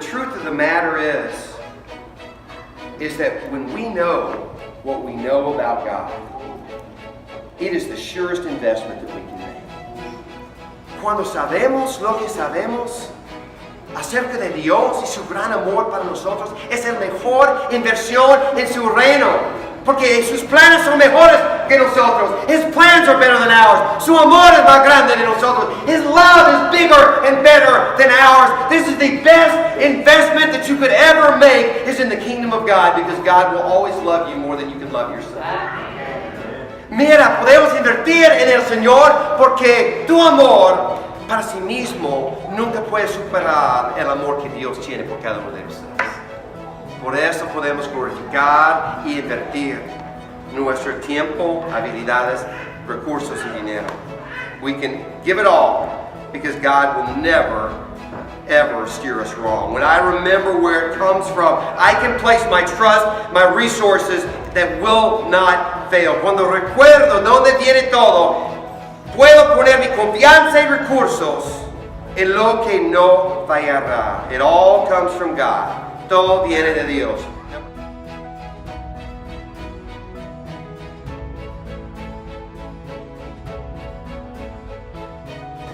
truth of the matter is that when we know what we know about God, it is the surest investment that we can make. Cuando sabemos lo que sabemos acerca de Dios y su gran amor para nosotros, es la mejor inversión en su reino. Porque sus planes son mejores que nosotros. His plans are better than ours. Su amor es más grande de nosotros. His love is bigger and better than ours. This is the best investment that you could ever make, is in the kingdom of God, because God will always love you more than you can love yourself. Mira, podemos invertir en el Señor porque tu amor para sí mismo nunca puede superar el amor que Dios tiene por cada uno de ustedes. Por eso podemos glorificar y invertir nuestro tiempo, habilidades, recursos y dinero. We can give it all because God will never, ever steer us wrong. When I remember where it comes from, I can place my trust, my resources that will not fail. Cuando recuerdo dónde viene todo, puedo poner mi confianza y recursos en lo que no fallará. It all comes from God. Todo viene de Dios.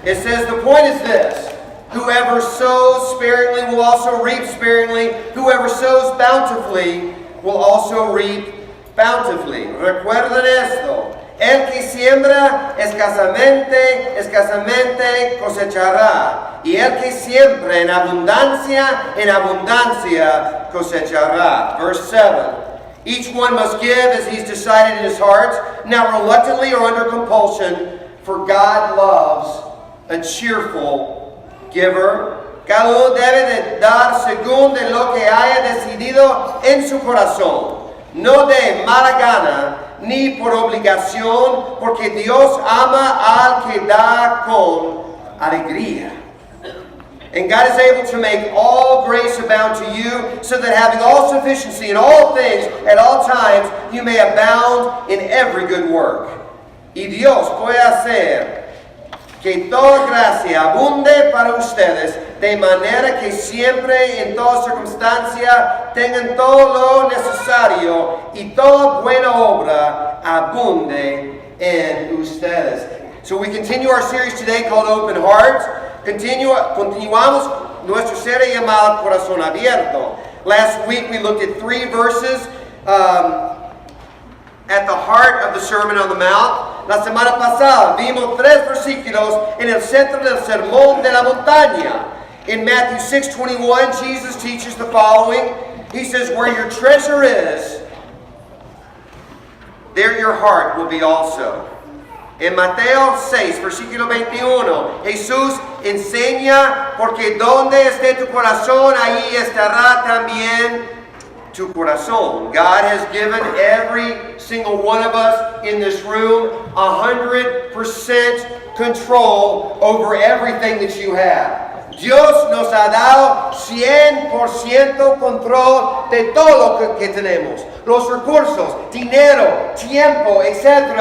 It says the point is this: whoever sows sparingly will also reap sparingly. Whoever sows bountifully will also reap bountifully. Recuerden esto. El que siembra escasamente, escasamente cosechará. Y el que siembra en abundancia cosechará. Verse 7. Each one must give as he's decided in his heart, not reluctantly or under compulsion, for God loves a cheerful giver. Cada uno debe de dar según de lo que haya decidido en su corazón, no de mala gana, ni por obligación, porque Dios ama al que da con alegría. And God is able to make all grace abound to you, so that having all sufficiency in all things at all times, you may abound in every good work. Y Dios puede hacer que toda gracia abunde para ustedes, de manera que siempre, en toda circunstancia, tengan todo lo necesario y toda buena obra abunde en ustedes. So we continue our series today called Open Heart. Continuamos nuestra serie llamada Corazón Abierto. Last week we looked at 3 verses at the heart of the Sermon on the Mount. La semana pasada vimos 3 versículos en el centro del Sermón de la Montaña. In Matthew 6:21, Jesus teaches the following. He says, where your treasure is, there your heart will be also. En Mateo 6, versículo 21, Jesús enseña, porque donde esté tu corazón, ahí estará también tu corazón. God has given every single one of us in this room 100% control over everything that you have. Dios nos ha dado 100% control de todo lo que tenemos. Los recursos, dinero, tiempo, etc.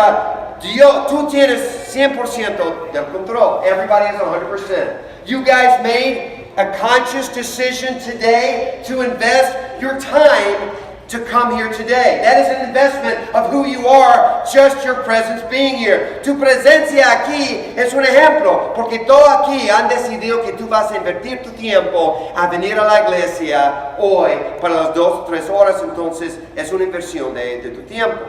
Dios, tú tienes 100% del control. Everybody has 100%. You guys made a conscious decision today to invest your time to come here today. That is an investment of who you are, just your presence being here. Tu presencia aquí es un ejemplo, porque todos aquí han decidido que tú vas a invertir tu tiempo a venir a la iglesia hoy para las 2 o 3 horas, entonces es una inversión de tu tiempo.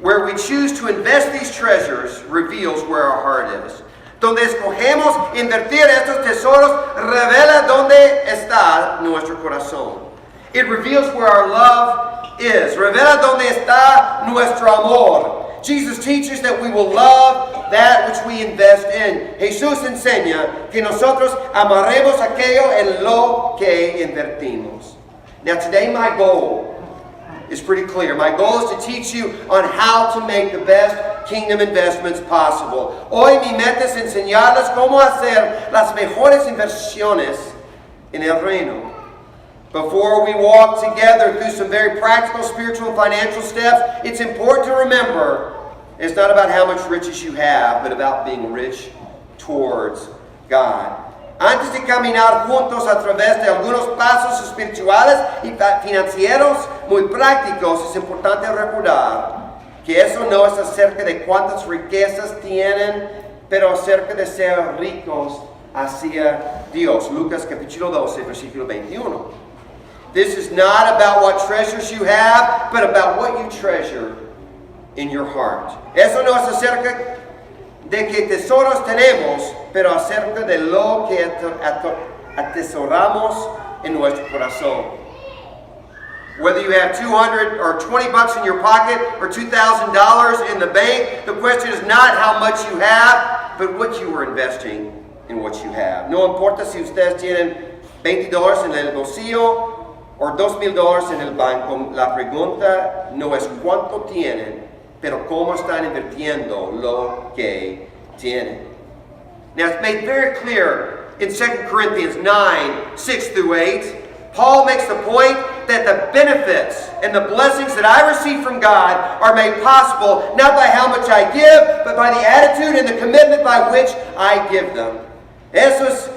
Where we choose to invest these treasures reveals where our heart is. Donde escogemos invertir estos tesoros revela dónde está nuestro corazón. It reveals where our love is. Revela dónde está nuestro amor. Jesus teaches that we will love that which we invest in. Jesús enseña que nosotros amaremos aquello en lo que invertimos. Now today my goal is pretty clear. My goal is to teach you on how to make the best kingdom investments possible. Hoy mi meta es enseñarles cómo hacer las mejores inversiones en el reino. Before we walk together through some very practical, spiritual, and financial steps, it's important to remember it's not about how much riches you have, but about being rich towards God. Antes de caminar juntos a través de algunos pasos espirituales y financieros muy prácticos, es importante recordar que eso no es acerca de cuántas riquezas tienen, pero acerca de ser ricos hacia Dios. Lucas capítulo 12, versículo 21. This is not about what treasures you have, but about what you treasure in your heart. Eso no es acerca de qué tesoros tenemos, pero acerca de lo que atesoramos en nuestro corazón. Whether you have 200 or 20 bucks in your pocket or $2,000 in the bank, the question is not how much you have, but what you are investing in what you have. No importa si ustedes tienen $20 en el bolsillo o $2,000 en el banco. La pregunta no es cuánto tienen, pero cómo están invirtiendo lo que tienen. Now it's made very clear in 2 Corinthians 9, 6 through 8. Paul makes the point that the benefits and the blessings that I receive from God are made possible not by how much I give, but by the attitude and the commitment by which I give them. Eso es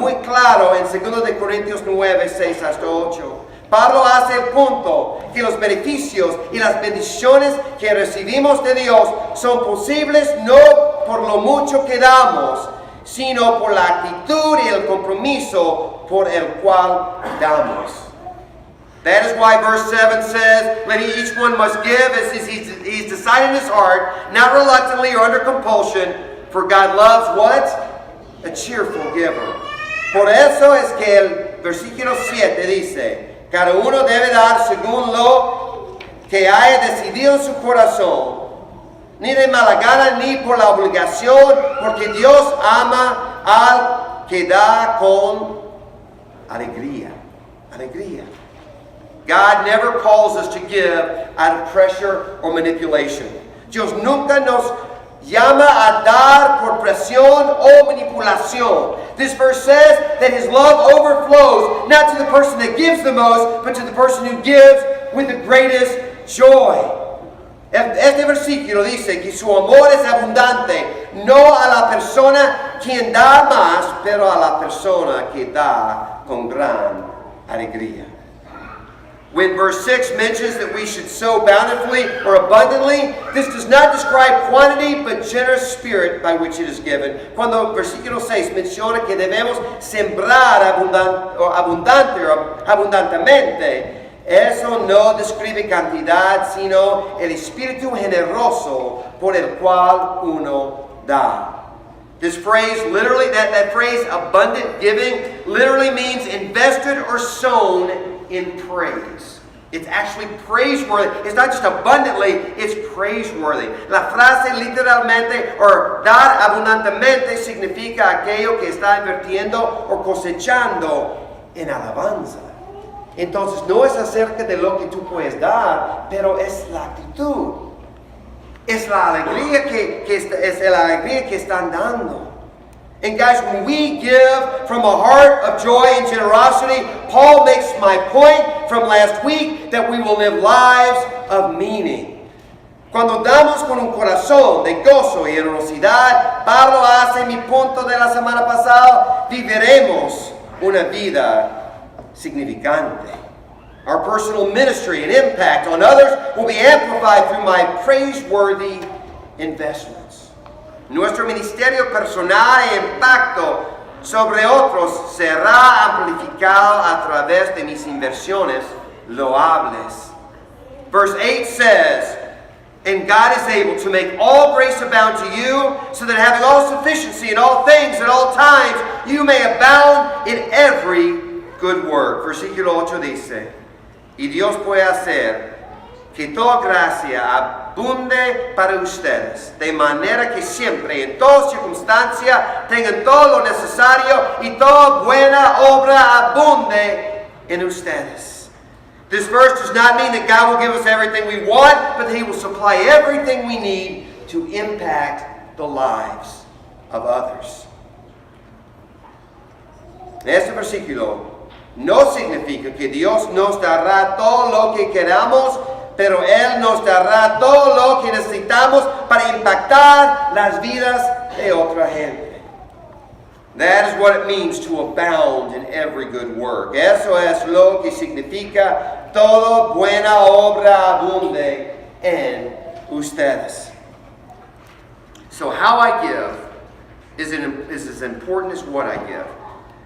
muy claro en 2 Corintios 9, 6 hasta 8. Pablo hace el punto que los beneficios y las bendiciones que recibimos de Dios son posibles no por lo mucho que damos, sino por la actitud y el compromiso por el cual damos. That is why verse 7 says, let each one must give as he's decided in his heart, not reluctantly or under compulsion, for God loves what? A cheerful giver. Por eso es que el versículo 7 dice, cada uno debe dar según lo que haya decidido en su corazón, ni de mala gana ni por la obligación, porque Dios ama al que da con alegría. Alegría. God never calls us to give out of pressure or manipulation. Dios nunca nos llama a dar por presión o manipulación. This verse says that His love overflows not to the person that gives the most, but to the person who gives with the greatest joy. Este versículo dice que su amor es abundante, no a la persona quien da más, pero a la persona que da con gran alegría. When verse 6 mentions that we should sow bountifully or abundantly, this does not describe quantity but generous spirit by which it is given. Cuando versículo 6 menciona que debemos sembrar abundantemente, eso no describe cantidad, sino el espíritu generoso por el cual uno da. This phrase literally, that phrase abundant giving, literally means invested or sown in praise. It's actually praiseworthy. It's not just abundantly, it's praiseworthy. La frase literalmente, or dar abundantemente, significa aquello que está invirtiendo o cosechando en alabanza. Entonces no es acerca de lo que tú puedes dar, pero es la actitud. Es la alegría es la alegría que están dando. And guys, when we give from a heart of joy and generosity, Paul makes my point from last week that we will live lives of meaning. Cuando damos con un corazón de gozo y generosidad, Pablo hace mi punto de la semana pasada, viviremos una vida significante. Our personal ministry and impact on others will be amplified through my praiseworthy investments. Nuestro ministerio personal e impacto sobre otros será amplificado a través de mis inversiones loables. Verse 8 says, and God is able to make all grace abound to you, so that having all sufficiency in all things at all times, you may abound in every good work. Versículo 8 dice, y Dios puede hacer que toda gracia abunde para ustedes, de manera que siempre, en toda circunstancia, tengan todo lo necesario y toda buena obra abunde en ustedes. This verse does not mean that God will give us everything we want, but that He will supply everything we need to impact the lives of others. Este versículo no significa que Dios nos dará todo lo que queramos, pero Él nos dará todo lo que necesitamos para impactar las vidas de otra gente. That is what it means to abound in every good work. Eso es lo que significa toda buena obra abunde en ustedes. So how I give is as important as what I give.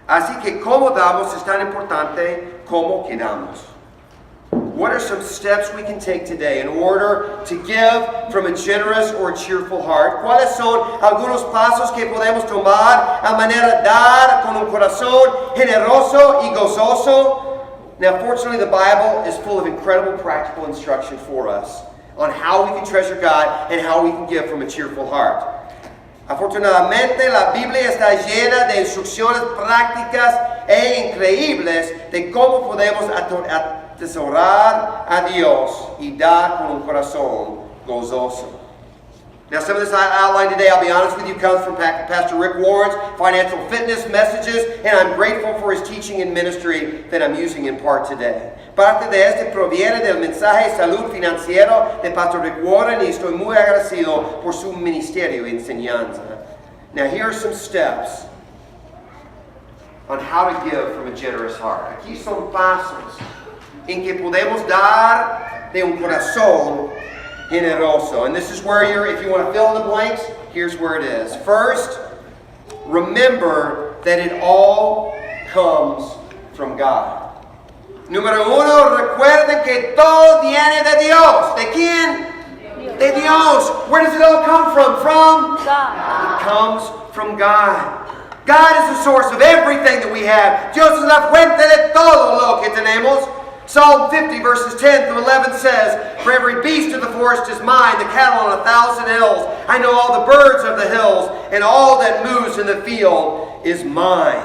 Así que cómo damos es tan importante como que damos. What are some steps we can take today in order to give from a generous or a cheerful heart? ¿Cuáles son algunos pasos que podemos tomar a manera de dar con un corazón generoso y gozoso? Now, fortunately, the Bible is full of incredible practical instruction for us on how we can treasure God and how we can give from a cheerful heart. Afortunadamente, la Biblia está llena de instrucciones prácticas e increíbles de cómo podemos atesorar a Dios y dar con un corazón gozoso. Now, some of this outline today, I'll be honest with you, comes from Pastor Rick Warren's financial fitness messages, and I'm grateful for his teaching and ministry that I'm using in part today. Parte de este proviene del mensaje Salud Financiero de Pastor Rick Warren, y estoy muy agradecido por su ministerio y enseñanza. Now, here are some steps on how to give from a generous heart. Aquí son pasos en que podemos dar de un corazón generoso. And this is where if you want to fill in the blanks, here's where it is. First, remember that it all comes from God. Número uno, recuerden que todo viene de Dios. ¿De quién? De Dios. Where does it all come from? From God. It comes from God. God is the source of everything that we have. Dios es la fuente de todo lo que tenemos. Psalm 50 verses 10 through 11 says, "For every beast of the forest is mine, the cattle on 1,000 hills. I know all the birds of the hills, and all that moves in the field is mine."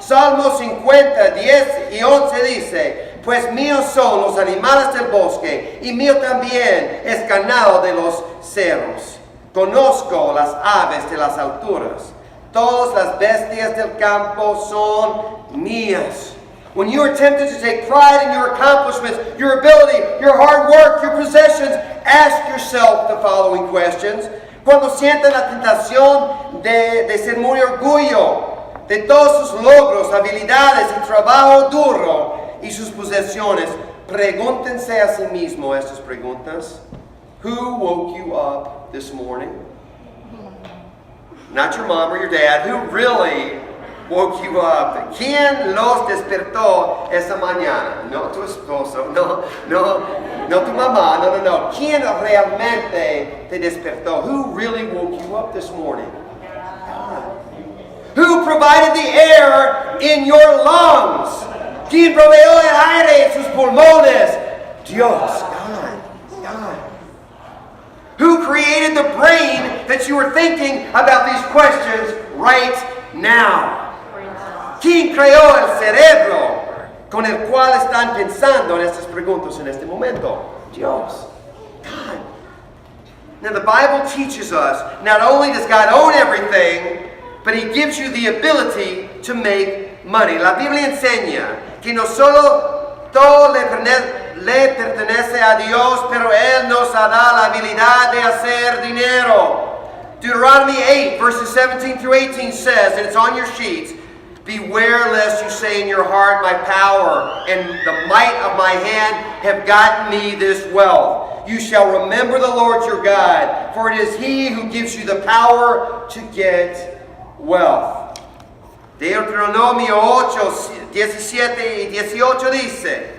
Salmo 50, 10 y 11 dice, "Pues míos son los animales del bosque, y mío también es ganado de los cerros. Conozco las aves de las alturas. Todas las bestias del campo son mías." When you are tempted to take pride in your accomplishments, your ability, your hard work, your possessions, ask yourself the following questions. Cuando sientan la tentación de ser muy orgullo de todos sus logros, habilidades y trabajo duro y sus posesiones, pregúntense a sí mismo estas preguntas. Who woke you up this morning? Not your mom or your dad. Who really woke you up? ¿Quién los despertó esa mañana? No tu esposo, no tu mamá, no. ¿Quién realmente te despertó? Who really woke you up this morning? God. Who provided the air in your lungs? ¿Quién proveyó el aire en sus pulmones? Dios, God. Who created the brain that you are thinking about these questions right now? ¿Quién creó el cerebro con el cual están pensando en estas preguntas en este momento? Dios. God. Now the Bible teaches us, not only does God own everything, but He gives you the ability to make money. La Biblia enseña que no solo todo le pertenece a Dios, pero Él nos da la habilidad de hacer dinero. Deuteronomy 8, verses 17 through 18 says, and it's on your sheets, "Beware lest you say in your heart, my power and the might of my hand have gotten me this wealth. You shall remember the Lord your God, for it is He who gives you the power to get wealth." Deuteronomio 8, 17 y 18 dice,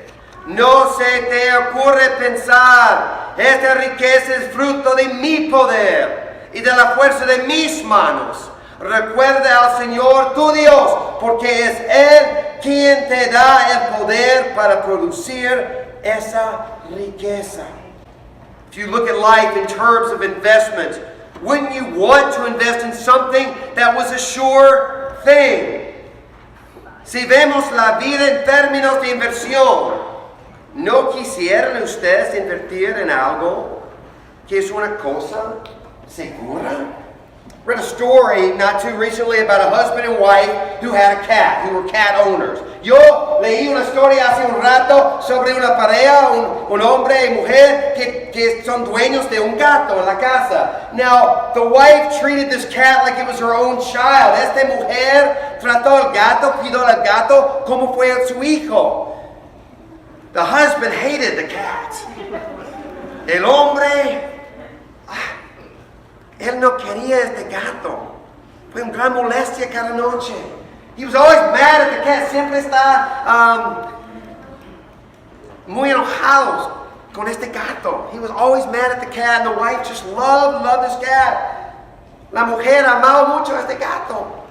"No se te ocurre pensar, esta riqueza es fruto de mi poder y de la fuerza de mis manos. Recuerda al Señor tu Dios, porque es Él quien te da el poder para producir esa riqueza." If you look at life in terms of investment, wouldn't you want to invest in something that was a sure thing? Si vemos la vida en términos de inversión, ¿no quisieran ustedes invertir en algo que es una cosa segura? Read a story not too recently about a husband and wife who had a cat, who were cat owners. Yo leí una historia hace un rato sobre una pareja, un hombre y mujer que son dueños de un gato en la casa. Now, the wife treated this cat like it was her own child. Esta mujer trató al gato, cuidó al gato como fue su hijo. The husband hated the cat. El hombre, él no quería este gato. Fue una gran molestia cada noche. He was always mad at the cat. Siempre está muy enojado con este gato. He was always mad at the cat, and the wife just loved this cat. La mujer amaba mucho a este gato.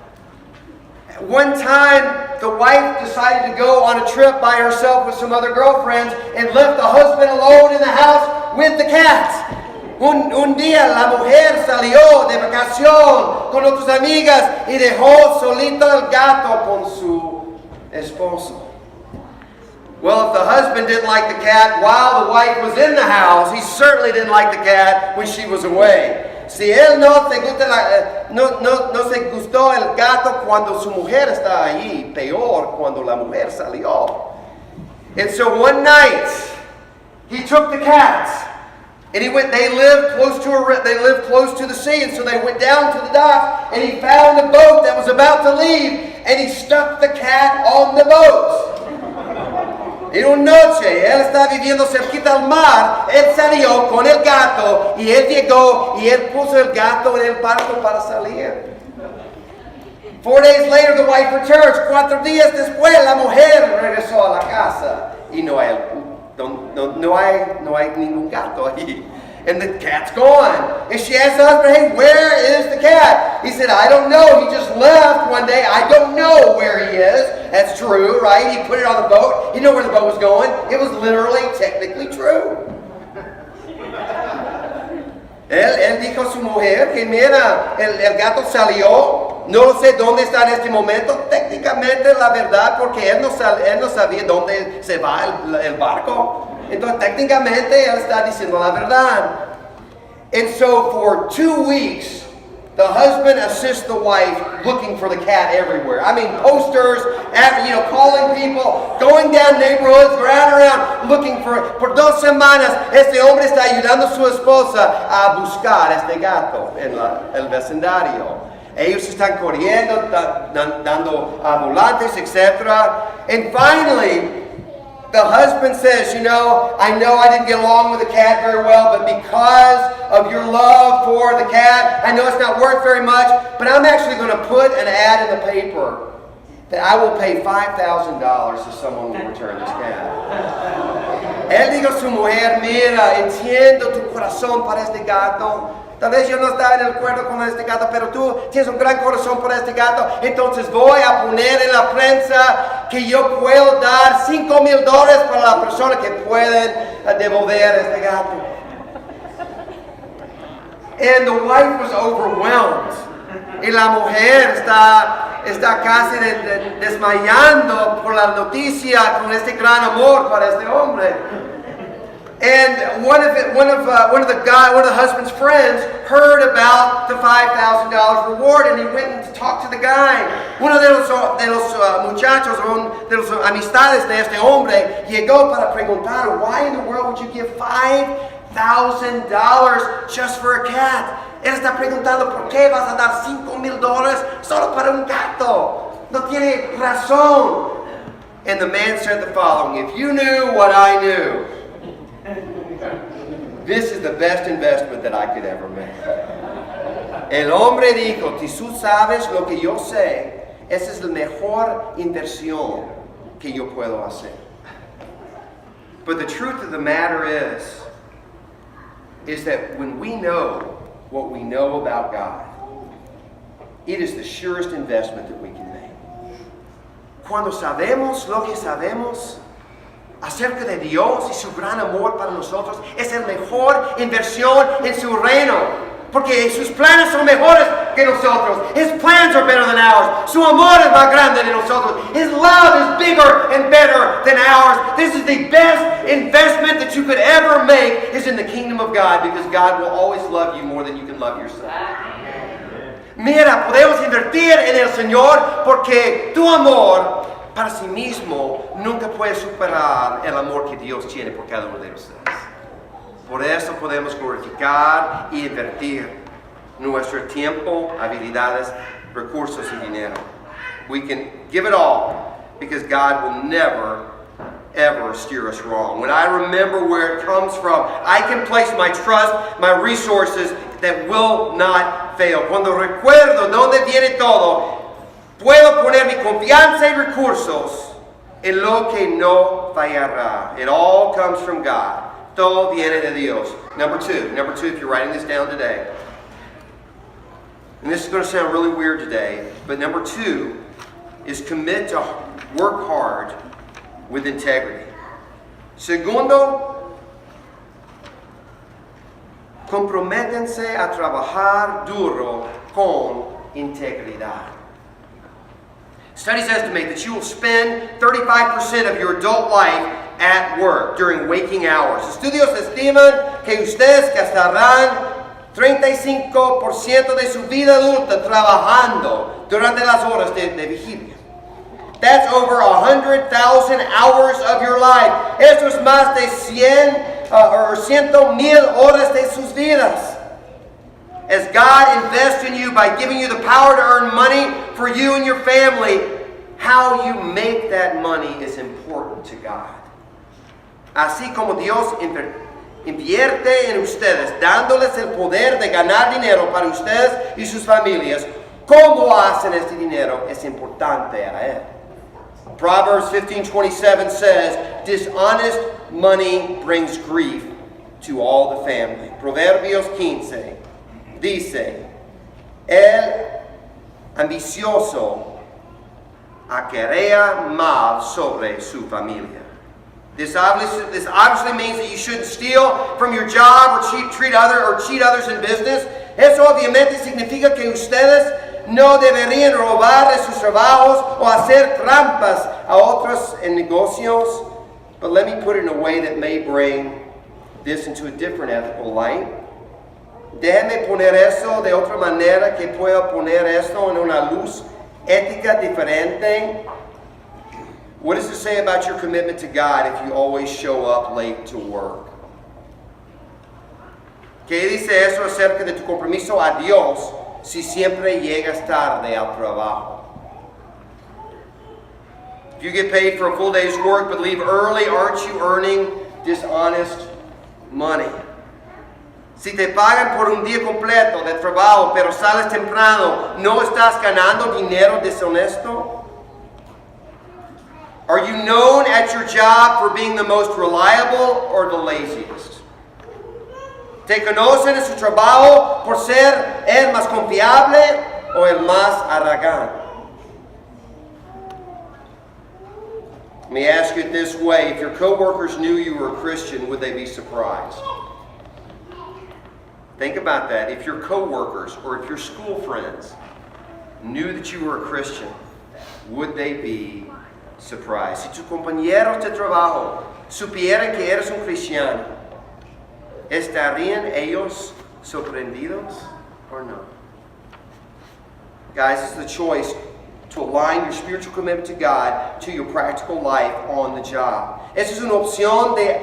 One time, the wife decided to go on a trip by herself with some other girlfriends and left the husband alone in the house with the cat. Un día la mujer salió de vacación con otras amigas y dejó solito el gato con su esposo. Well, if the husband didn't like the cat while the wife was in the house, he certainly didn't like the cat when she was away. Si él no se gustó el gato cuando su mujer está allí, peor cuando la mujer salió. And so one night, he took the cat. And he went. They lived close to the sea, and so they went down to the dock. And he found a boat that was about to leave, and he stuck the cat on the boat. En una noche, él estaba viviendo cerquita al mar. Él salió con el gato y él llegó y él puso el gato en el barco para salir. 4 days later, the wife returns. 4 días después, la mujer regresó a la casa y no hay ningún gato ahí. And the cat's gone. And she asked the husband, hey, where is the cat? He said, I don't know. He just left one day. I don't know where he is. That's true, right? He put it on the boat. He knew where the boat was going. It was literally, technically true. Él dijo a su mujer que mira, el gato salió. No sé dónde está en este momento. Técnicamente la verdad, porque él no sabía dónde se va el barco. Entonces técnicamente él está diciendo la verdad. And so for 2 weeks, the husband assists the wife looking for the cat everywhere. I mean, posters, calling people, going down neighborhoods, around looking for. Por 2 semanas, este hombre está ayudando a su esposa a buscar este gato en el vecindario. Ellos están corriendo, dando volantes, etc. And finally, the husband says, I know I didn't get along with the cat very well, but because of your love for the cat, I know it's not worth very much, but I'm actually going to put an ad in the paper that I will pay $5,000 if someone will return this cat. Él dijo a su mujer, mira, entiendo tu corazón para este gato. Tal vez yo no estaba en el acuerdo con este gato, pero tú tienes un gran corazón por este gato. Entonces voy a poner en la prensa que yo puedo dar $5,000 para la persona que pueden devolver este gato. And the wife was overwhelmed. Y la mujer está casi desmayando por la noticia con este gran amor para este hombre. And one of the husband's friends heard about the $5,000 reward, and he went and talked to the guy. Uno de los muchachos, de los amistades de este hombre, llegó para preguntar, why in the world would you give $5,000 just for a cat? Él está preguntando, ¿por qué vas a dar $5,000 solo para un gato? No tiene razón. And the man said the following, if you knew what I knew, this is the best investment that I could ever make. El hombre dijo, si tú sabes lo que yo sé, esa es la mejor inversión que yo puedo hacer. But the truth of the matter is that when we know what we know about God, it is the surest investment that we can make. Cuando sabemos lo que sabemos acerca de Dios y su gran amor para nosotros, es la mejor inversión en su reino. Porque sus planes son mejores que nosotros. His plans are better than ours. Su amor es más grande de nosotros. His love is bigger and better than ours. This is the best investment that you could ever make is in the kingdom of God, because God will always love you more than you can love yourself. Mira, podemos invertir en el Señor porque tu amor para sí mismo nunca puede superar el amor que Dios tiene por cada uno de ustedes. Por eso podemos glorificar y invertir nuestro tiempo, habilidades, recursos y dinero. We can give it all because God will never, ever steer us wrong. When I remember where it comes from, I can place my trust, my resources that will not fail. Cuando recuerdo dónde viene todo, puedo poner mi confianza y recursos en lo que no fallará. It all comes from God. Todo viene de Dios. Number two, if you're writing this down today, and this is going to sound really weird today, but number 2 is commit to work hard with integrity. Segundo, comprométense a trabajar duro con integridad. Studies estimate that you will spend 35% of your adult life at work during waking hours. Estudios estiman que ustedes gastarán 35% de su vida adulta trabajando durante las horas de vigilia. That's over 100,000 hours of your life. Eso es más de 100,000 horas de sus vidas. As God invests in you by giving you the power to earn money for you and your family, how you make that money is important to God. Así como Dios invierte en ustedes, dándoles el poder de ganar dinero para ustedes y sus familias, cómo hacen este dinero es importante a Él. Proverbs 15:27 says, dishonest money brings grief to all the family. Proverbios 15 dice, el ambicioso acarrea mal sobre su familia. This obviously means that you shouldn't steal from your job or cheat others in business. Eso obviamente significa que ustedes no deberían robar de sus trabajos o hacer trampas a otros en negocios. But let me put it in a way that may bring this into a different ethical light. Déjeme poner eso de otra manera que pueda poner esto en una luz ética diferente. What does it say about your commitment to God if you always show up late to work? ¿Qué dice eso acerca de tu compromiso a Dios si siempre llegas tarde al trabajo? If you get paid for a full day's work but leave early, aren't you earning dishonest money? Si te pagan por un día completo de trabajo pero sales temprano, ¿no estás ganando dinero deshonesto? Are you known at your job for being the most reliable or the laziest? ¿Te conocen en su trabajo por ser el más confiable o el más arrogante? Let me ask you it this way. If your coworkers knew you were a Christian, would they be surprised? Think about that. If your coworkers or if your school friends knew that you were a Christian, would they be surprised? Si tus compañeros de trabajo supieran que eres un cristiano, ¿estarían ellos sorprendidos or no? Guys, this is the choice to align your spiritual commitment to God to your practical life on the job. Esa es una opción de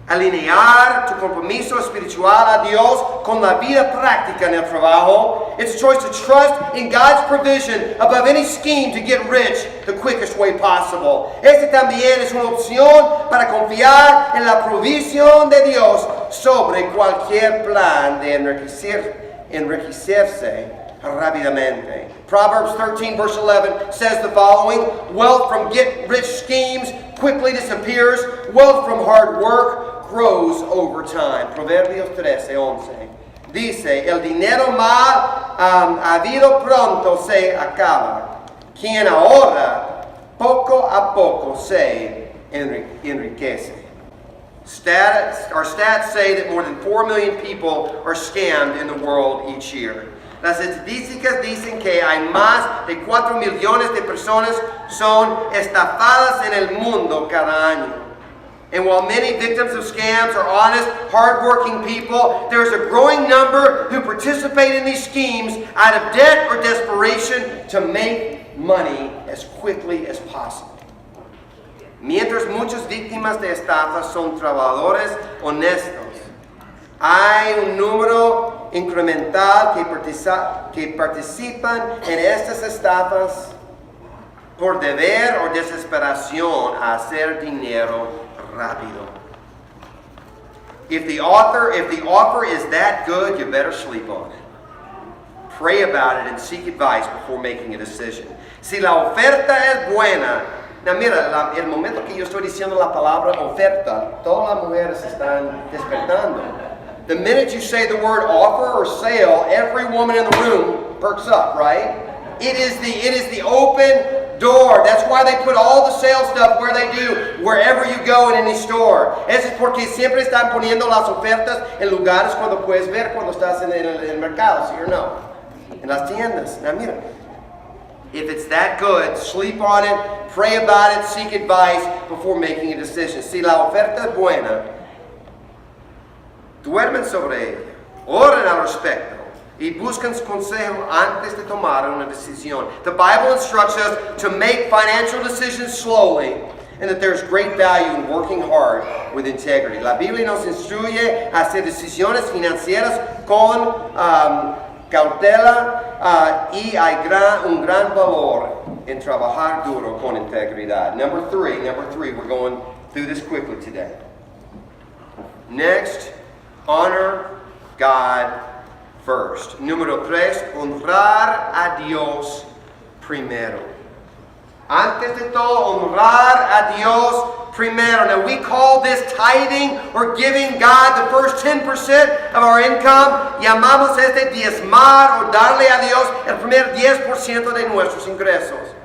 alinear tu compromiso espiritual a Dios con la vida práctica en el trabajo. It's a choice to trust in God's provision above any scheme to get rich the quickest way possible. Este también es una opción para confiar en la provisión de Dios sobre cualquier plan de enriquecerse rápidamente. Proverbs 13 verse 11 says the following: wealth from get-rich schemes quickly disappears. Wealth from hard work grows over time. Proverbios 13:11 dice, el dinero mal habido pronto se acaba. Quien ahorra poco a poco se enriquece. Our stats say that more than 4 million people are scammed in the world each year. Las estadísticas dicen que hay más de 4 millones de personas son estafadas en el mundo cada año. And while many victims of scams are honest, hardworking people, there's a growing number who participate in these schemes out of debt or desperation to make money as quickly as possible. Mientras muchas víctimas de estafas son trabajadores honestos, hay un número incremental que participan en estas estafas por deber o desesperación a hacer dinero rápido. If the offer is that good, you better sleep on it. Pray about it and seek advice before making a decision. Si la oferta es buena, mira, el momento que yo estoy diciendo la palabra oferta, todas las mujeres están despertando. The minute you say the word offer or sale, every woman in the room perks up, right? It is the open door. That's why they put all the sales stuff where they do, wherever you go in any store. Eso es porque siempre están poniendo las ofertas en lugares cuando puedes ver cuando estás en el mercado, ¿sí o no? En las tiendas. Now mira, if it's that good, sleep on it, pray about it, seek advice before making a decision. Si la oferta es buena, duermen sobre ella, oren al respecto, y buscan consejo antes de tomar una decisión. The Bible instructs us to make financial decisions slowly and that there's great value in working hard with integrity. La Biblia nos instruye a hacer decisiones financieras con cautela y hay un gran valor en trabajar duro con integridad. Number three, we're going through this quickly today. Next, honor God first. Número 3, honrar a Dios primero. Antes de todo, honrar a Dios primero. Now we call this tithing or giving God the first 10% of our income. Llamamos este diezmar o darle a Dios el primer 10% de nuestros ingresos.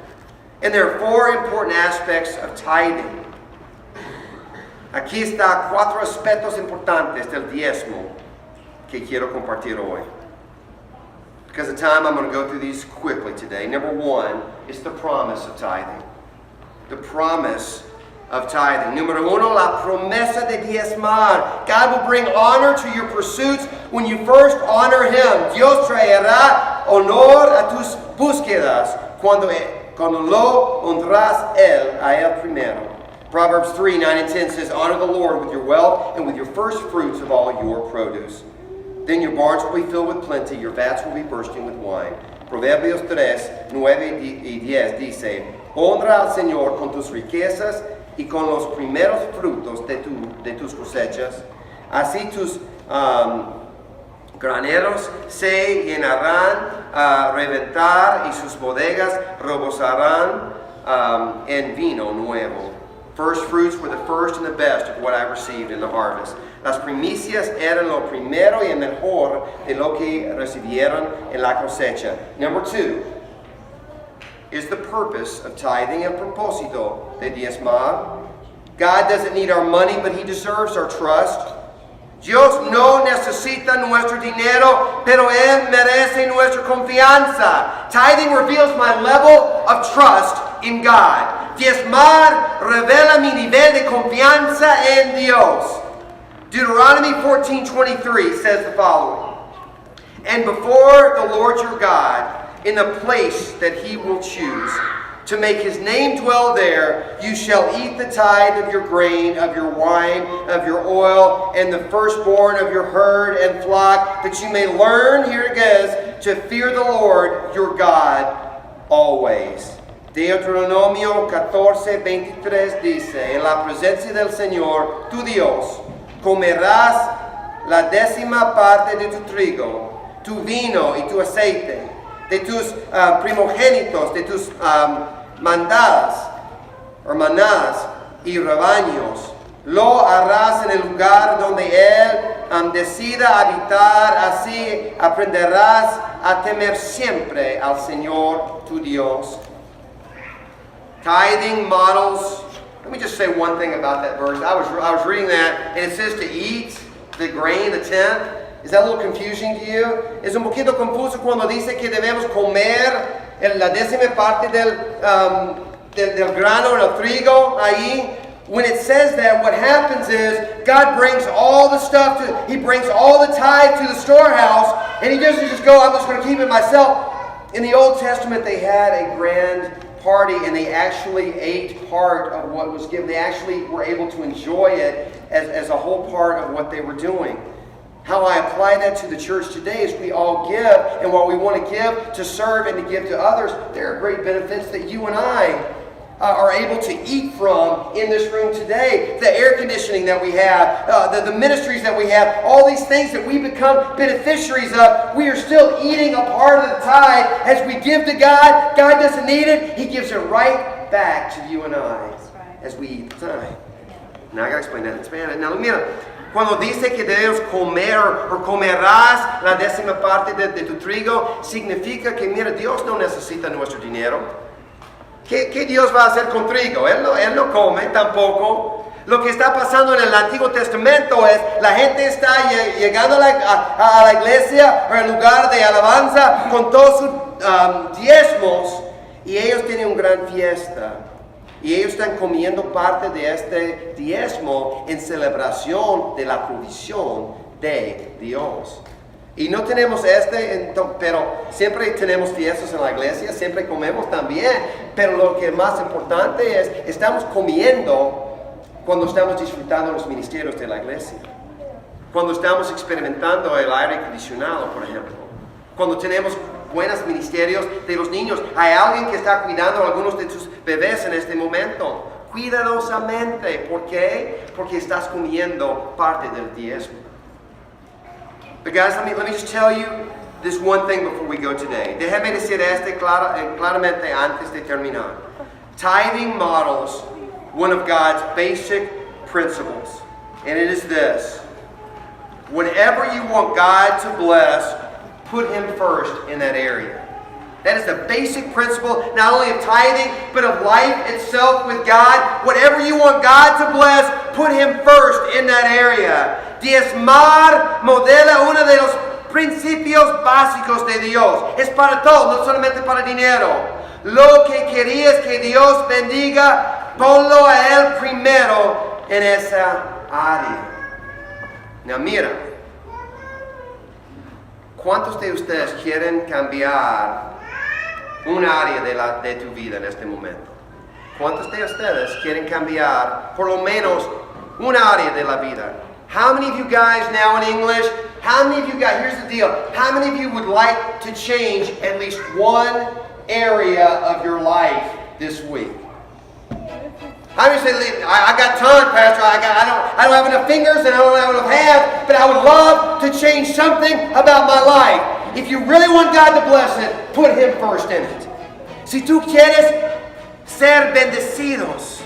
And there are 4 important aspects of tithing. Aquí está 4 aspectos importantes del diezmo que quiero compartir hoy. Because of time, I'm going to go through these quickly today. Number 1 is the promise of tithing. The promise of tithing. Número 1, la promesa de diezmar. God will bring honor to your pursuits when you first honor Him. Dios traerá honor a tus búsquedas cuando lo honras a Él primero. Proverbs 3, 9 and 10 says, honor the Lord with your wealth and with your first fruits of all your produce. Then your barns will be filled with plenty, your vats will be bursting with wine. Proverbios 3, 9 y 10 dice, honra al Señor con tus riquezas y con los primeros frutos de tus cosechas. Así tus graneros se llenarán a reventar y sus bodegas rebosarán en vino nuevo. First fruits were the first and the best of what I received in the harvest. Las primicias eran lo primero y el mejor de lo que recibieron en la cosecha. Number 2 is the purpose of tithing, el propósito de diezmar. God doesn't need our money, but He deserves our trust. Dios no necesita nuestro dinero, pero Él merece nuestra confianza. Tithing reveals my level of trust in God. Diezmar revela mi nivel de confianza en Dios. Deuteronomy 14:23 says the following, and before the Lord your God, in the place that He will choose, to make His name dwell there, you shall eat the tithe of your grain, of your wine, of your oil, and the firstborn of your herd and flock, that you may learn, here it goes, to fear the Lord your God always. Deuteronomio 14:23 dice, en la presencia del Señor, tu Dios, comerás la 10ª parte de tu trigo, tu vino y tu aceite, de tus primogénitos, de tus manadas y rebaños. Lo harás en el lugar donde Él decida habitar, así aprenderás a temer siempre al Señor tu Dios. Tithing models. Let me just say one thing about that verse. I was reading that, and it says to eat the grain, the tenth. Is that a little confusing to you? Es un poquito confuso cuando dice que debemos comer la 10ª parte del grano, el trigo ahí. when it says that, what happens is God brings all the stuff He brings all the tithe to the storehouse, and He doesn't just go, I'm just going to keep it myself. In the Old Testament, they had a grand party, and they actually ate part of what was given. They actually were able to enjoy it as a whole part of what they were doing. How I apply that to the church today is we all give, and what we want to give, to serve and to give to others, there are great benefits that you and I are able to eat from in this room today. The air conditioning that we have, the ministries that we have, all these things that we become beneficiaries of, we are still eating a part of the tithe. As we give to God, God doesn't need it. He gives it right back to you and I as we eat the tithe. Now I got to explain that in Spanish. Now mira, cuando dice que debemos comer o comerás la 10ª parte de tu trigo, significa que mira, Dios no necesita nuestro dinero. ¿Qué Dios va a hacer con trigo? Él no come tampoco. Lo que está pasando en el Antiguo Testamento es la gente está llegando a la iglesia o al lugar de alabanza con todos sus diezmos, y ellos tienen una gran fiesta. Y ellos están comiendo parte de este diezmo en celebración de la provisión de Dios. Y no tenemos pero siempre tenemos fiestas en la iglesia, siempre comemos también. Pero lo que es más importante es, estamos comiendo cuando estamos disfrutando los ministerios de la iglesia. Cuando estamos experimentando el aire acondicionado, por ejemplo. Cuando tenemos buenos ministerios de los niños. Hay alguien que está cuidando a algunos de tus bebés en este momento. Cuidadosamente. ¿Por qué? Porque estás comiendo parte del diezmo. But guys, let me just tell you this one thing before we go today. Déjame decir claramente antes de terminar. Tithing models one of God's basic principles, and it is this. Whenever you want God to bless, put Him first in that area. That is the basic principle, not only of tithing, but of life itself with God. Whatever you want God to bless, put Him first in that area. Diezmar modela uno de los principios básicos de Dios. Es para todo, no solamente para dinero. Lo que querías que Dios bendiga, ponlo a Él primero en esa área. Now mira, ¿cuántos de ustedes quieren cambiar un área de tu vida en este momento? ¿Cuántos de ustedes quieren cambiar por lo menos un área de la vida? How many of you guys now in English, how many of you guys, here's the deal, how many of you would like to change at least one area of your life this week? How many say, I got time, Pastor, I don't have enough fingers and I don't have enough hands, but I would love to change something about my life. If you really want God to bless it, put Him first in it. Si tú quieres ser bendecidos,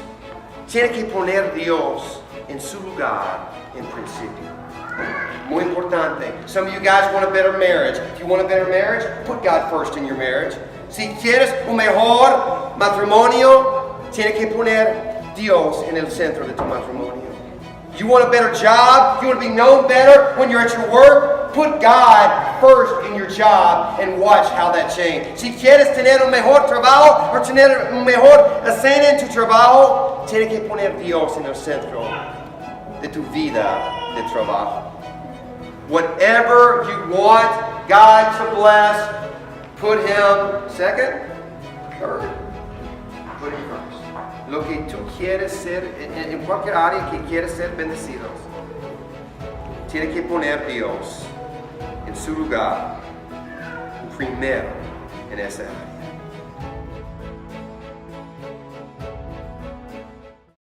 tienes que poner Dios en su lugar en principio. Muy importante. Some of you guys want a better marriage. If you want a better marriage, put God first in your marriage. Si quieres un mejor matrimonio, tienes que poner Dios en el centro de tu matrimonio. You want a better job? You want to be known better when you're at your work? Put God first in your job and watch how that changes. Si quieres tener un mejor trabajo o tener un mejor escena en tu trabajo, tienes que poner Dios en el centro de tu vida de trabajo. Whatever you want God to bless, put Him second, third. Put Him first. Lo que tú quieres ser, en cualquier área que quieres ser bendecidos, tienes que poner Dios en su lugar primero en esa área.